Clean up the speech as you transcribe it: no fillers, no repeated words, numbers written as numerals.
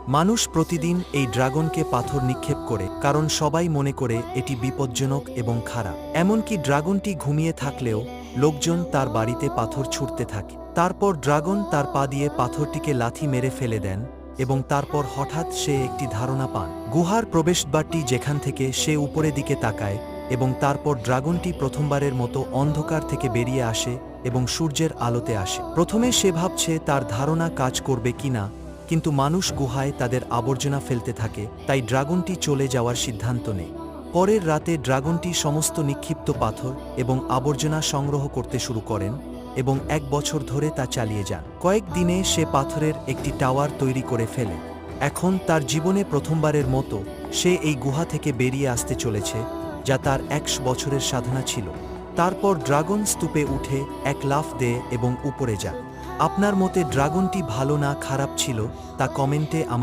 মানুষ প্রতিদিন এই ড্রাগনকে পাথর নিক্ষেপ করে, কারণ সবাই মনে করে এটি বিপজ্জনক এবং খারাপ। এমনকি ড্রাগনটি ঘুমিয়ে থাকলেও লোকজন তার বাড়িতে পাথর ছুঁড়তে থাকে। তারপর ড্রাগন তার পা দিয়ে পাথরটিকে লাথি মেরে ফেলে দেন এবং তারপর হঠাৎ সে একটি ধারণা পান। গুহার প্রবেশদ্বারটি যেখান থেকে সে উপরের দিকে তাকায়, এবং তারপর ড্রাগনটি প্রথমবারের মতো অন্ধকার থেকে বেরিয়ে আসে এবং সূর্যের আলোতে আসে। প্রথমে সে ভাবছে তার ধারণা কাজ করবে কিনা, কিন্তু মানুষ গুহায় তাদের আবর্জনা ফেলতে থাকে, তাই ড্রাগনটি চলে যাওয়ার সিদ্ধান্ত নেয়। পরের রাতে ড্রাগনটি সমস্ত নিক্ষিপ্ত পাথর এবং আবর্জনা সংগ্রহ করতে শুরু করেন এবং 1 বছর ধরে তা চালিয়ে যান। কয়েক দিনে সে পাথরের একটি টাওয়ার তৈরি করে ফেলে। এখন তার জীবনে প্রথমবারের মতো সে এই গুহা থেকে বেরিয়ে আসতে চলেছে, যা তার 100 বছরের সাধনা ছিল। তারপর ড্রাগন স্তূপে উঠে এক লাফ দেয় এবং উপরে যায়। আপনার মতে ড্রাগনটি ভালো না খারাপ ছিল তা কমেন্টে